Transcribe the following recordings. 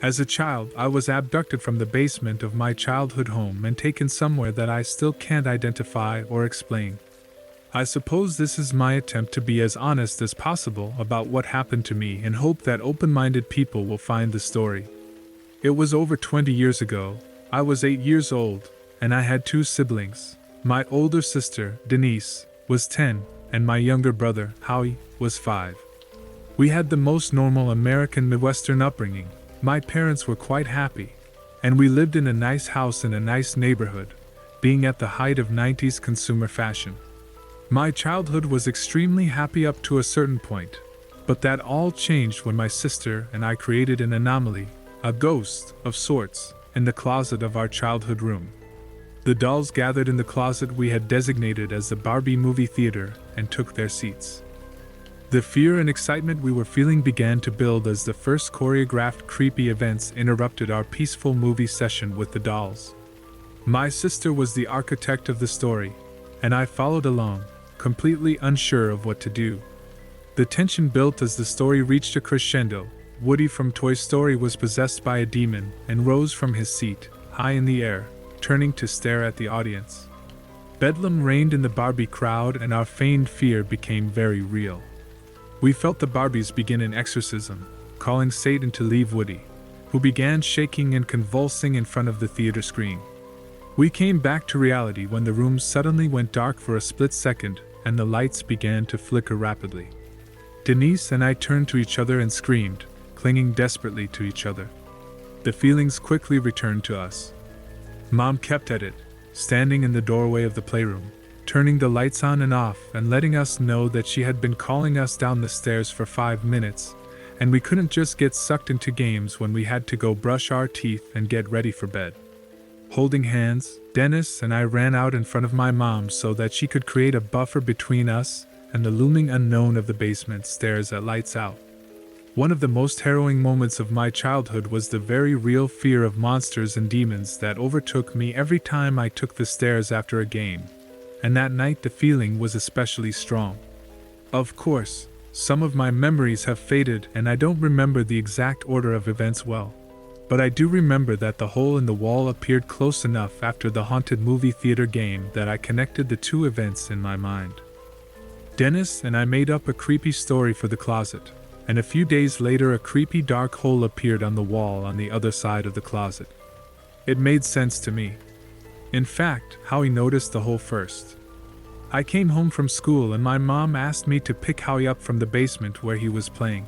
As a child, I was abducted from the basement of my childhood home and taken somewhere that I still can't identify or explain. I suppose this is my attempt to be as honest as possible about what happened to me and hope that open-minded people will find the story. It was over 20 years ago. I was 8 years old, and I had 2 siblings. My older sister, Denise, was 10, and my younger brother, Howie, was 5. We had the most normal American Midwestern upbringing. My parents were quite happy, and we lived in a nice house in a nice neighborhood, being at the height of 90s consumer fashion. My childhood was extremely happy up to a certain point, but that all changed when my sister and I created an anomaly, a ghost of sorts, in the closet of our childhood room. The dolls gathered in the closet we had designated as the Barbie movie theater and took their seats. The fear and excitement we were feeling began to build as the first choreographed creepy events interrupted our peaceful movie session with the dolls. My sister was the architect of the story, and I followed along, completely unsure of what to do. The tension built as the story reached a crescendo. Woody from Toy Story was possessed by a demon and rose from his seat, high in the air, turning to stare at the audience. Bedlam reigned in the Barbie crowd and our feigned fear became very real. We felt the Barbies begin an exorcism, calling Satan to leave Woody, who began shaking and convulsing in front of the theater screen. We came back to reality when the room suddenly went dark for a split second and the lights began to flicker rapidly. Denise and I turned to each other and screamed, clinging desperately to each other. The feelings quickly returned to us. Mom kept at it, standing in the doorway of the playroom, turning the lights on and off and letting us know that she had been calling us down the stairs for 5 minutes, and we couldn't just get sucked into games when we had to go brush our teeth and get ready for bed. Holding hands, Dennis and I ran out in front of my mom so that she could create a buffer between us and the looming unknown of the basement stairs at lights out. One of the most harrowing moments of my childhood was the very real fear of monsters and demons that overtook me every time I took the stairs after a game, and that night the feeling was especially strong. Of course, some of my memories have faded and I don't remember the exact order of events well, but I do remember that the hole in the wall appeared close enough after the haunted movie theater game that I connected the 2 events in my mind. Dennis and I made up a creepy story for the closet, and a few days later a creepy dark hole appeared on the wall on the other side of the closet. It made sense to me. In fact, Howie noticed the hole first. I came home from school and my mom asked me to pick Howie up from the basement where he was playing.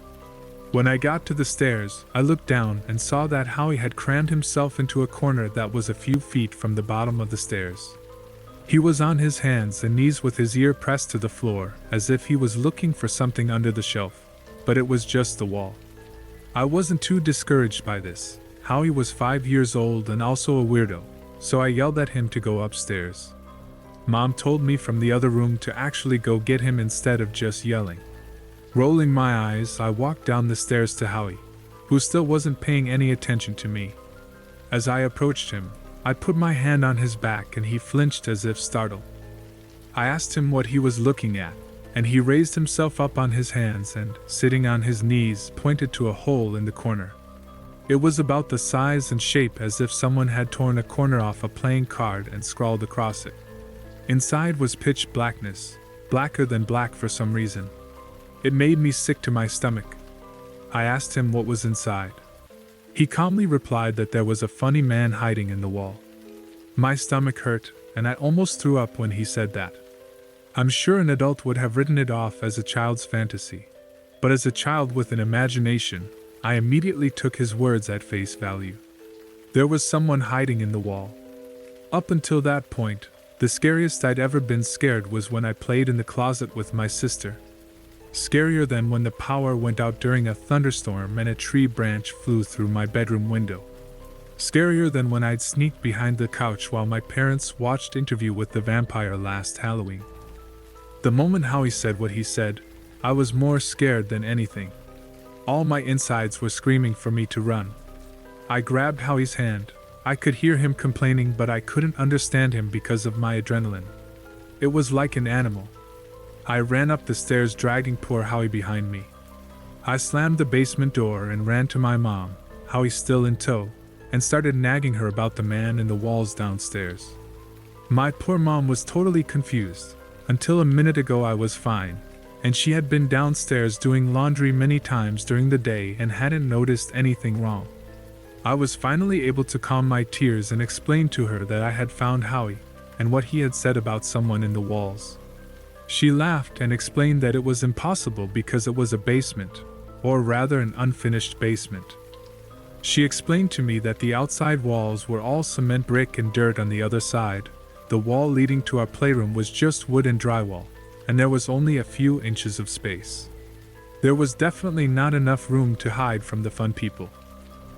When I got to the stairs, I looked down and saw that Howie had crammed himself into a corner that was a few feet from the bottom of the stairs. He was on his hands and knees with his ear pressed to the floor, as if he was looking for something under the shelf. But it was just the wall. I wasn't too discouraged by this. Howie was 5 years old and also a weirdo, so I yelled at him to go upstairs. Mom told me from the other room to actually go get him instead of just yelling. Rolling my eyes, I walked down the stairs to Howie, who still wasn't paying any attention to me. As I approached him, I put my hand on his back and he flinched as if startled. I asked him what he was looking at, and he raised himself up on his hands and, sitting on his knees, pointed to a hole in the corner. It was about the size and shape as if someone had torn a corner off a playing card and scrawled across it. Inside was pitch blackness, blacker than black for some reason. It made me sick to my stomach. I asked him what was inside. He calmly replied that there was a funny man hiding in the wall. My stomach hurt, and I almost threw up when he said that. I'm sure an adult would have written it off as a child's fantasy, but as a child with an imagination, I immediately took his words at face value. There was someone hiding in the wall. Up until that point, the scariest I'd ever been scared was when I played in the closet with my sister. Scarier than when the power went out during a thunderstorm and a tree branch flew through my bedroom window. Scarier than when I'd sneaked behind the couch while my parents watched Interview with the Vampire last Halloween. The moment Howie said what he said, I was more scared than anything. All my insides were screaming for me to run. I grabbed Howie's hand. I could hear him complaining, but I couldn't understand him because of my adrenaline. It was like an animal. I ran up the stairs, dragging poor Howie behind me. I slammed the basement door and ran to my mom. Howie still in tow, and started nagging her about the man in the walls downstairs. My poor mom was totally confused. Until a minute ago I was fine, and she had been downstairs doing laundry many times during the day and hadn't noticed anything wrong. I was finally able to calm my tears and explain to her that I had found Howie, and what he had said about someone in the walls. She laughed and explained that it was impossible because it was a basement, or rather an unfinished basement. She explained to me that the outside walls were all cement brick and dirt on the other side. The wall leading to our playroom was just wood and drywall, and there was only a few inches of space. There was definitely not enough room to hide from the fun people.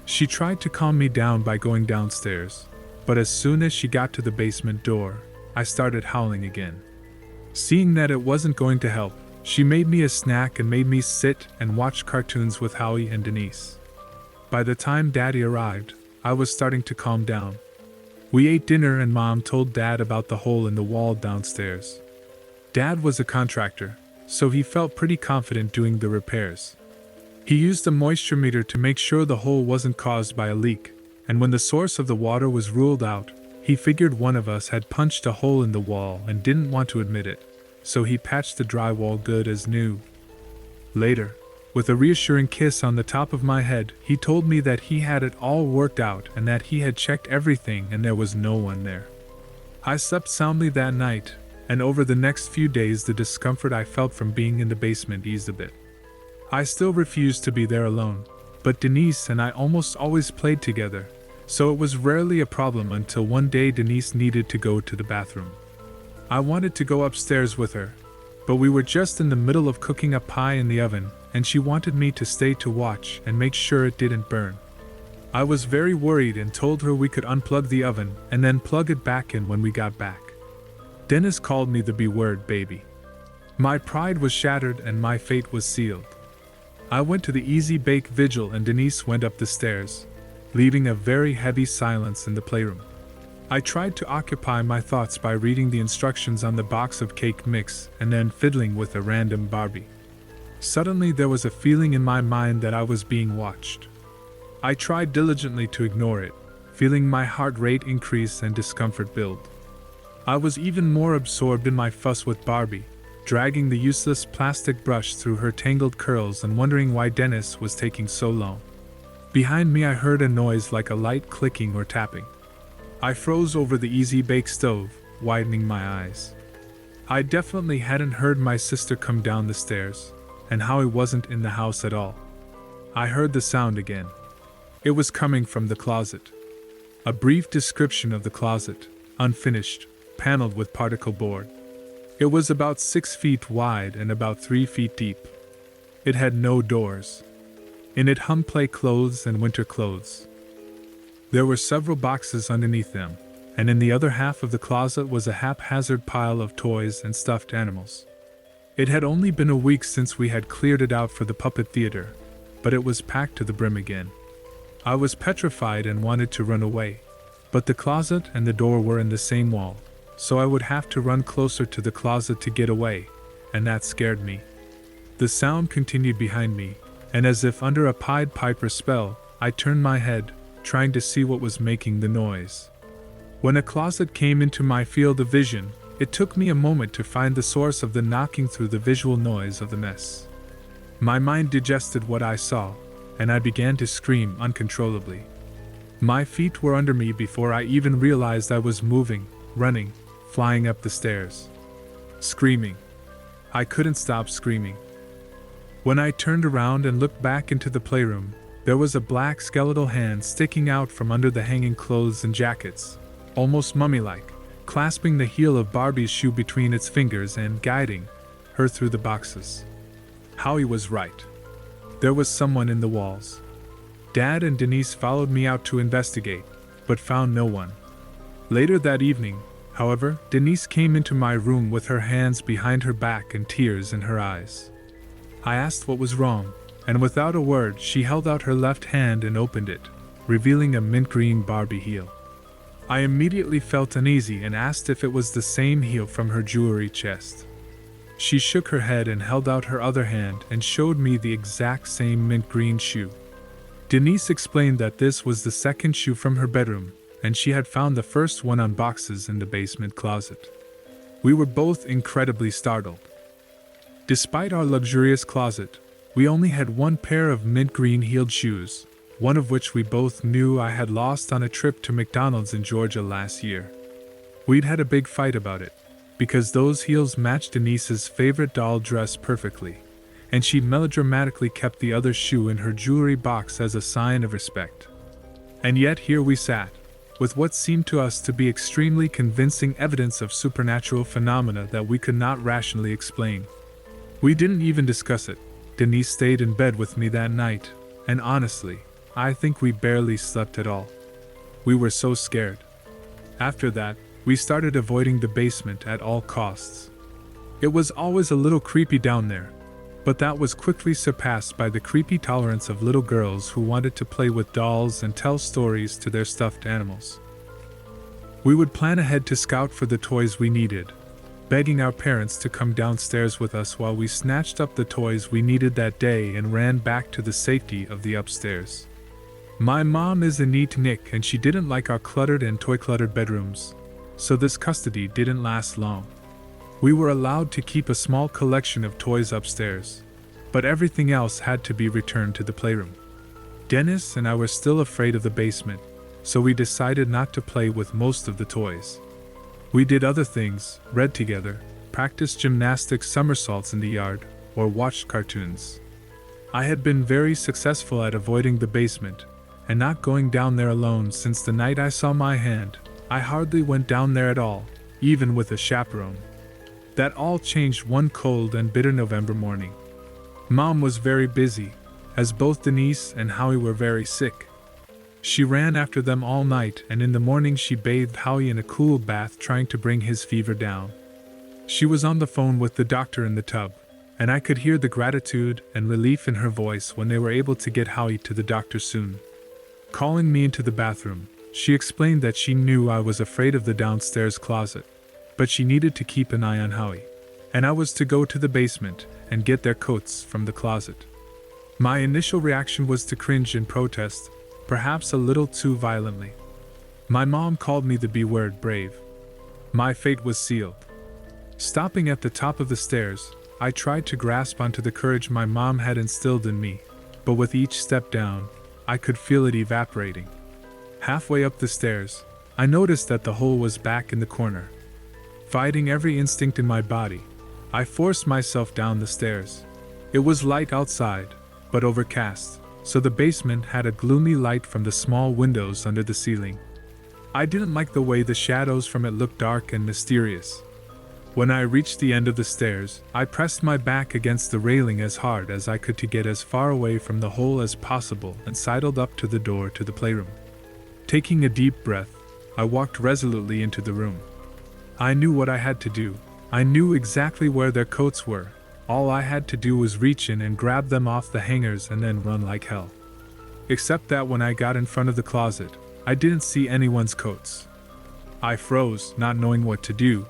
She tried to calm me down by going downstairs, but as soon as she got to the basement door, I started howling again. Seeing that it wasn't going to help, she made me a snack and made me sit and watch cartoons with Howie and Denise. By the time Daddy arrived, I was starting to calm down. We ate dinner and Mom told Dad about the hole in the wall downstairs. Dad was a contractor, so he felt pretty confident doing the repairs. He used a moisture meter to make sure the hole wasn't caused by a leak, and when the source of the water was ruled out, he figured one of us had punched a hole in the wall and didn't want to admit it, so he patched the drywall good as new. Later, with a reassuring kiss on the top of my head, he told me that he had it all worked out and that he had checked everything and there was no one there. I slept soundly that night, and over the next few days the discomfort I felt from being in the basement eased a bit. I still refused to be there alone, but Denise and I almost always played together, so it was rarely a problem until one day Denise needed to go to the bathroom. I wanted to go upstairs with her, but we were just in the middle of cooking a pie in the oven, and she wanted me to stay to watch and make sure it didn't burn. I was very worried and told her we could unplug the oven and then plug it back in when we got back. Dennis called me the B-word baby. My pride was shattered and my fate was sealed. I went to the Easy Bake Vigil and Denise went up the stairs, leaving a very heavy silence in the playroom. I tried to occupy my thoughts by reading the instructions on the box of cake mix and then fiddling with a random Barbie. Suddenly there was a feeling in my mind that I was being watched. I tried diligently to ignore it, feeling my heart rate increase and discomfort build. I was even more absorbed in my fuss with Barbie, dragging the useless plastic brush through her tangled curls and wondering why Dennis was taking so long. Behind me I heard a noise like a light clicking or tapping. I froze over the Easy Bake stove, widening my eyes. I definitely hadn't heard my sister come down the stairs, and Howie wasn't in the house at all. I heard the sound again. It was coming from the closet. A brief description of the closet, unfinished, paneled with particle board. It was about 6 feet wide and about 3 feet deep. It had no doors. In it hung play clothes and winter clothes. There were several boxes underneath them, and in the other half of the closet was a haphazard pile of toys and stuffed animals. It had only been a week since we had cleared it out for the puppet theater, but it was packed to the brim again. I was petrified and wanted to run away, but the closet and the door were in the same wall, so I would have to run closer to the closet to get away, and that scared me. The sound continued behind me, and as if under a Pied Piper spell, I turned my head, trying to see what was making the noise. When a closet came into my field of vision, it took me a moment to find the source of the knocking through the visual noise of the mess. My mind digested what I saw, and I began to scream uncontrollably. My feet were under me before I even realized I was moving, running, flying up the stairs. Screaming. I couldn't stop screaming. When I turned around and looked back into the playroom, there was a black skeletal hand sticking out from under the hanging clothes and jackets, almost mummy-like, clasping the heel of Barbie's shoe between its fingers and guiding her through the boxes. Howie was right. There was someone in the walls. Dad and Denise followed me out to investigate, but found no one. Later that evening, however, Denise came into my room with her hands behind her back and tears in her eyes. I asked what was wrong, and without a word she held out her left hand and opened it, revealing a mint green Barbie heel. I immediately felt uneasy and asked if it was the same heel from her jewelry chest. She shook her head and held out her other hand and showed me the exact same mint green shoe. Denise explained that this was the second shoe from her bedroom, and she had found the first one on boxes in the basement closet. We were both incredibly startled. Despite our luxurious closet, we only had one pair of mint green heeled shoes, one of which we both knew I had lost on a trip to McDonald's in Georgia last year. We'd had a big fight about it, because those heels matched Denise's favorite doll dress perfectly, and she melodramatically kept the other shoe in her jewelry box as a sign of respect. And yet here we sat, with what seemed to us to be extremely convincing evidence of supernatural phenomena that we could not rationally explain. We didn't even discuss it. Denise stayed in bed with me that night, and honestly, I think we barely slept at all. We were so scared. After that, we started avoiding the basement at all costs. It was always a little creepy down there, but that was quickly surpassed by the creepy tolerance of little girls who wanted to play with dolls and tell stories to their stuffed animals. We would plan ahead to scout for the toys we needed, begging our parents to come downstairs with us while we snatched up the toys we needed that day and ran back to the safety of the upstairs. My mom is a neat Nick and she didn't like our cluttered and toy-cluttered bedrooms, so this custody didn't last long. We were allowed to keep a small collection of toys upstairs, but everything else had to be returned to the playroom. Dennis and I were still afraid of the basement, so we decided not to play with most of the toys. We did other things, read together, practiced gymnastic somersaults in the yard, or watched cartoons. I had been very successful at avoiding the basement, and not going down there alone since the night I saw my hand. I hardly went down there at all, even with a chaperone. That all changed one cold and bitter November morning. Mom was very busy, as both Denise and Howie were very sick. She ran after them all night, and in the morning she bathed Howie in a cool bath trying to bring his fever down. She was on the phone with the doctor in the tub, and I could hear the gratitude and relief in her voice when they were able to get Howie to the doctor soon. Calling me into the bathroom, she explained that she knew I was afraid of the downstairs closet, but she needed to keep an eye on Howie, and I was to go to the basement and get their coats from the closet. My initial reaction was to cringe and protest, perhaps a little too violently. My mom called me the B word, brave. My fate was sealed. Stopping at the top of the stairs, I tried to grasp onto the courage my mom had instilled in me, but with each step down, I could feel it evaporating. Halfway up the stairs, I noticed that the hole was back in the corner. Fighting every instinct in my body, I forced myself down the stairs. It was light outside, but overcast, so the basement had a gloomy light from the small windows under the ceiling. I didn't like the way the shadows from it looked dark and mysterious. When I reached the end of the stairs, I pressed my back against the railing as hard as I could to get as far away from the hole as possible and sidled up to the door to the playroom. Taking a deep breath, I walked resolutely into the room. I knew what I had to do. I knew exactly where their coats were. All I had to do was reach in and grab them off the hangers and then run like hell. Except that when I got in front of the closet, I didn't see anyone's coats. I froze, not knowing what to do.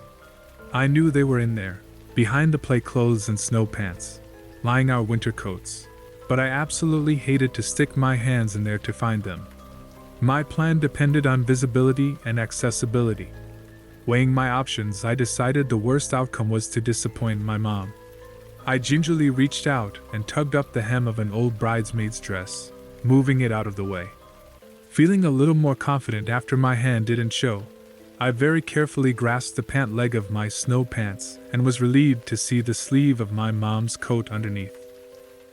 I knew they were in there, behind the play clothes and snow pants, lying our winter coats, but I absolutely hated to stick my hands in there to find them. My plan depended on visibility and accessibility. Weighing my options, I decided the worst outcome was to disappoint my mom. I gingerly reached out and tugged up the hem of an old bridesmaid's dress, moving it out of the way. Feeling a little more confident after my hand didn't show, I very carefully grasped the pant leg of my snow pants and was relieved to see the sleeve of my mom's coat underneath.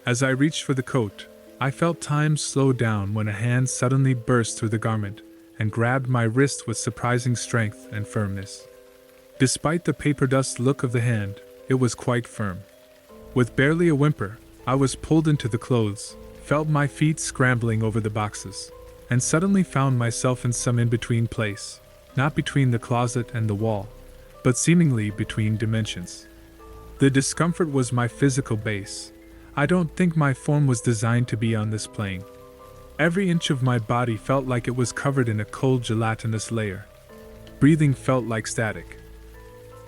As I reached for the coat, I felt time slow down when a hand suddenly burst through the garment and grabbed my wrist with surprising strength and firmness. Despite the paper dust look of the hand, it was quite firm. With barely a whimper, I was pulled into the clothes, felt my feet scrambling over the boxes, and suddenly found myself in some in-between place. Not between the closet and the wall, but seemingly between dimensions. The discomfort was my physical base. I don't think my form was designed to be on this plane. Every inch of my body felt like it was covered in a cold gelatinous layer. Breathing felt like static.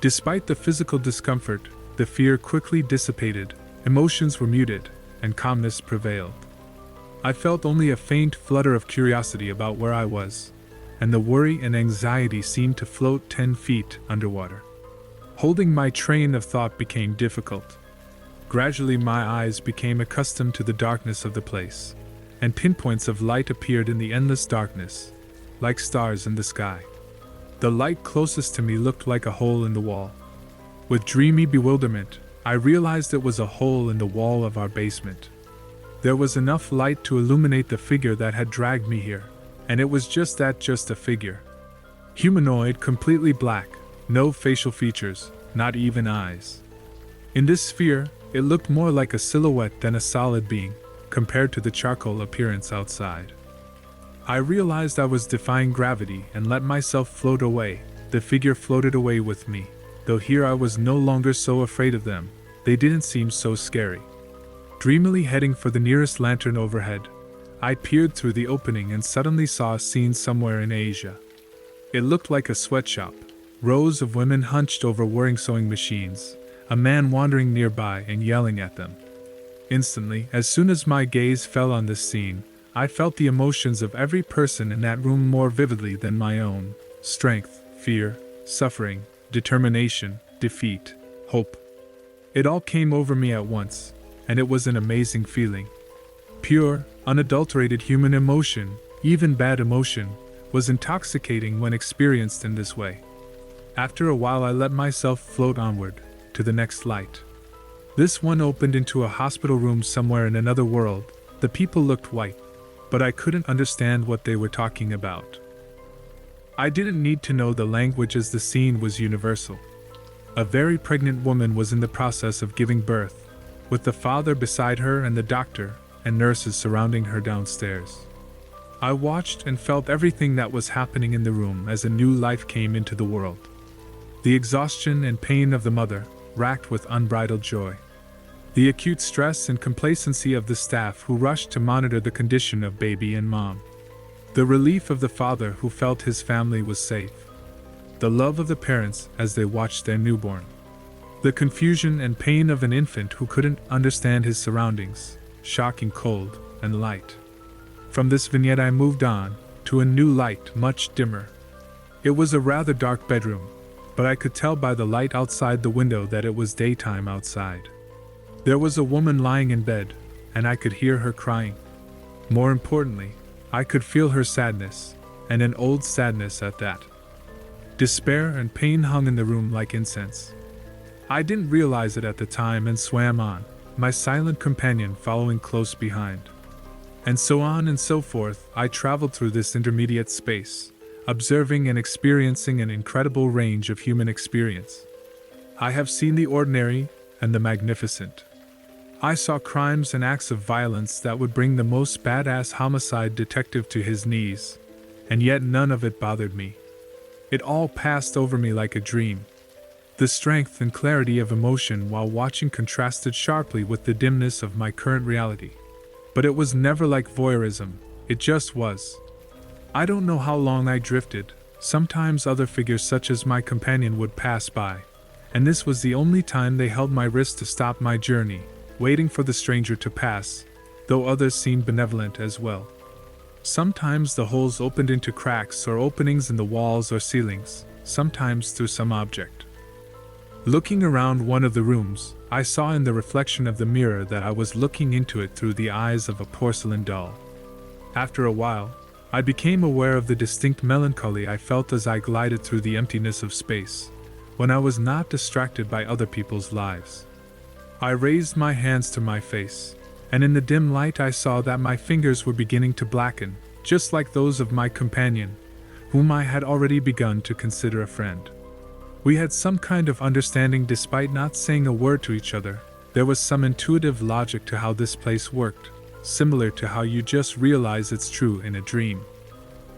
Despite the physical discomfort, the fear quickly dissipated, emotions were muted, and calmness prevailed. I felt only a faint flutter of curiosity about where I was, and the worry and anxiety seemed to float 10 feet underwater. Holding my train of thought became difficult. Gradually my eyes became accustomed to the darkness of the place, and pinpoints of light appeared in the endless darkness, like stars in the sky. The light closest to me looked like a hole in the wall. With dreamy bewilderment, I realized it was a hole in the wall of our basement. There was enough light to illuminate the figure that had dragged me here, and it was just a figure. Humanoid, completely black, no facial features, not even eyes. In this sphere, it looked more like a silhouette than a solid being, compared to the charcoal appearance outside. I realized I was defying gravity and let myself float away. The figure floated away with me, though here I was no longer so afraid of them. They didn't seem so scary. Dreamily heading for the nearest lantern overhead, I peered through the opening and suddenly saw a scene somewhere in Asia. It looked like a sweatshop, rows of women hunched over whirring sewing machines, a man wandering nearby and yelling at them. Instantly, as soon as my gaze fell on this scene, I felt the emotions of every person in that room more vividly than my own: strength, fear, suffering, determination, defeat, hope. It all came over me at once, and it was an amazing feeling. Pure, unadulterated human emotion, even bad emotion, was intoxicating when experienced in this way. After a while I let myself float onward, to the next light. This one opened into a hospital room somewhere in another world. The people looked white, but I couldn't understand what they were talking about. I didn't need to know the language as the scene was universal. A very pregnant woman was in the process of giving birth, with the father beside her and the doctor and nurses surrounding her downstairs. I watched and felt everything that was happening in the room as a new life came into the world. The exhaustion and pain of the mother, racked with unbridled joy. The acute stress and complacency of the staff who rushed to monitor the condition of baby and mom. The relief of the father who felt his family was safe. The love of the parents as they watched their newborn. The confusion and pain of an infant who couldn't understand his surroundings, shocking cold and light. From this vignette I moved on, to a new light much dimmer. It was a rather dark bedroom, but I could tell by the light outside the window that it was daytime outside. There was a woman lying in bed, and I could hear her crying. More importantly, I could feel her sadness, and an old sadness at that. Despair and pain hung in the room like incense. I didn't realize it at the time and swam on, my silent companion following close behind. And so on and so forth, I traveled through this intermediate space, observing and experiencing an incredible range of human experience. I have seen the ordinary and the magnificent. I saw crimes and acts of violence that would bring the most badass homicide detective to his knees, and yet none of it bothered me. It all passed over me like a dream. The strength and clarity of emotion while watching contrasted sharply with the dimness of my current reality. But it was never like voyeurism, it just was. I don't know how long I drifted. Sometimes other figures such as my companion would pass by, and this was the only time they held my wrist to stop my journey, waiting for the stranger to pass, though others seemed benevolent as well. Sometimes the holes opened into cracks or openings in the walls or ceilings, sometimes through some object. Looking around one of the rooms, I saw in the reflection of the mirror that I was looking into it through the eyes of a porcelain doll. After a while, I became aware of the distinct melancholy I felt as I glided through the emptiness of space, when I was not distracted by other people's lives. I raised my hands to my face, and in the dim light I saw that my fingers were beginning to blacken, just like those of my companion, whom I had already begun to consider a friend. We had some kind of understanding despite not saying a word to each other. There was some intuitive logic to how this place worked, similar to how you just realize it's true in a dream.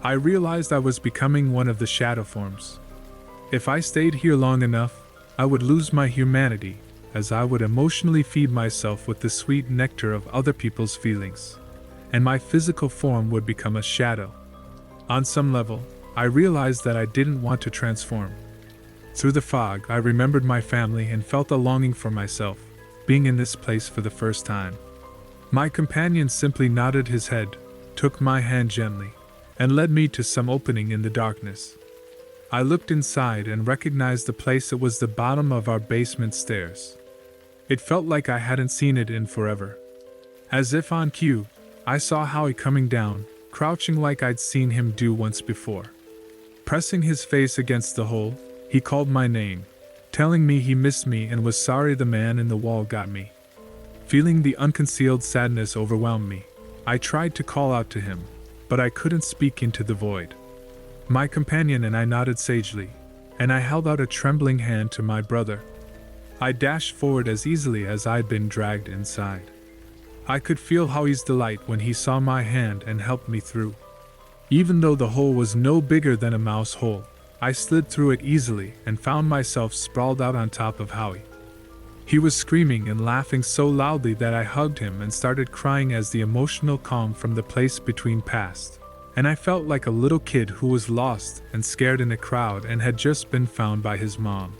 I realized I was becoming one of the shadow forms. If I stayed here long enough, I would lose my humanity, as I would emotionally feed myself with the sweet nectar of other people's feelings, and my physical form would become a shadow. On some level, I realized that I didn't want to transform. Through the fog, I remembered my family and felt a longing for myself, being in this place for the first time. My companion simply nodded his head, took my hand gently, and led me to some opening in the darkness. I looked inside and recognized the place. It was the bottom of our basement stairs. It felt like I hadn't seen it in forever. As if on cue, I saw Howie coming down, crouching like I'd seen him do once before. Pressing his face against the hole, he called my name, telling me he missed me and was sorry the man in the wall got me. Feeling the unconcealed sadness overwhelm me, I tried to call out to him, but I couldn't speak into the void. My companion and I nodded sagely, and I held out a trembling hand to my brother. I dashed forward as easily as I'd been dragged inside. I could feel Howie's delight when he saw my hand and helped me through. Even though the hole was no bigger than a mouse hole, I slid through it easily and found myself sprawled out on top of Howie. He was screaming and laughing so loudly that I hugged him and started crying as the emotional calm from the place between passed, and I felt like a little kid who was lost and scared in a crowd and had just been found by his mom.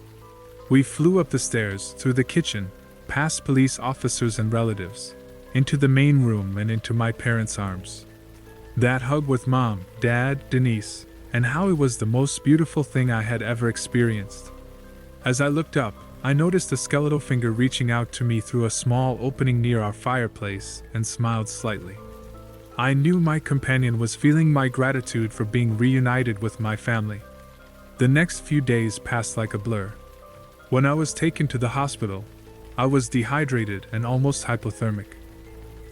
We flew up the stairs, through the kitchen, past police officers and relatives, into the main room and into my parents' arms. That hug with Mom, Dad, Denise, and Howie was the most beautiful thing I had ever experienced. As I looked up, I noticed a skeletal finger reaching out to me through a small opening near our fireplace and smiled slightly. I knew my companion was feeling my gratitude for being reunited with my family. The next few days passed like a blur. When I was taken to the hospital, I was dehydrated and almost hypothermic.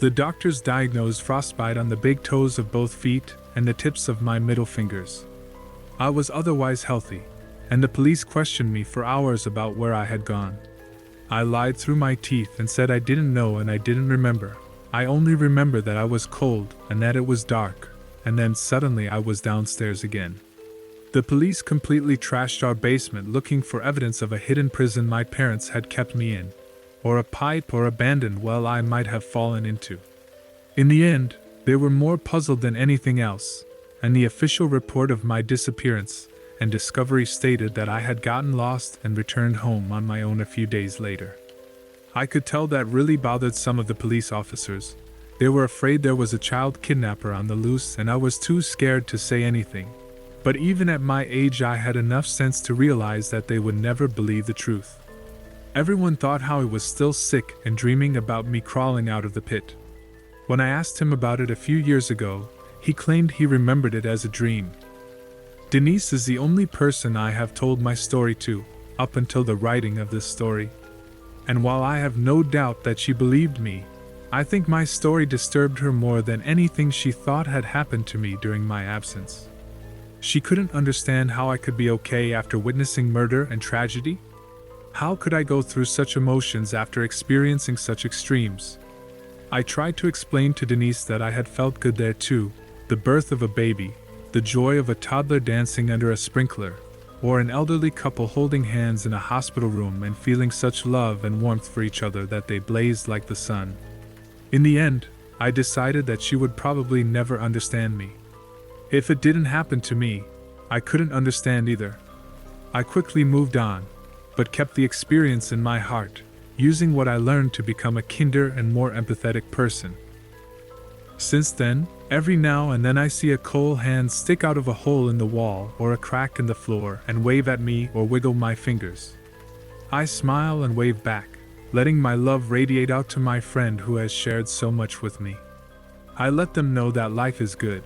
The doctors diagnosed frostbite on the big toes of both feet and the tips of my middle fingers. I was otherwise healthy, and the police questioned me for hours about where I had gone. I lied through my teeth and said I didn't know and I didn't remember. I only remember that I was cold and that it was dark, and then suddenly I was downstairs again. The police completely trashed our basement looking for evidence of a hidden prison my parents had kept me in, or a pipe or abandoned well I might have fallen into. In the end, they were more puzzled than anything else, and the official report of my disappearance and discovery stated that I had gotten lost and returned home on my own a few days later. I could tell that really bothered some of the police officers. They were afraid there was a child kidnapper on the loose and I was too scared to say anything. But even at my age I had enough sense to realize that they would never believe the truth. Everyone thought Howie was still sick and dreaming about me crawling out of the pit. When I asked him about it a few years ago, he claimed he remembered it as a dream. Denise is the only person I have told my story to, up until the writing of this story. And while I have no doubt that she believed me, I think my story disturbed her more than anything she thought had happened to me during my absence. She couldn't understand how I could be okay after witnessing murder and tragedy. How could I go through such emotions after experiencing such extremes? I tried to explain to Denise that I had felt good there too, the birth of a baby, the joy of a toddler dancing under a sprinkler, or an elderly couple holding hands in a hospital room and feeling such love and warmth for each other that they blazed like the sun. In the end, I decided that she would probably never understand me. If it didn't happen to me, I couldn't understand either. I quickly moved on, but kept the experience in my heart, using what I learned to become a kinder and more empathetic person. Since then, every now and then I see a cold hand stick out of a hole in the wall or a crack in the floor and wave at me or wiggle my fingers. I smile and wave back, letting my love radiate out to my friend who has shared so much with me. I let them know that life is good,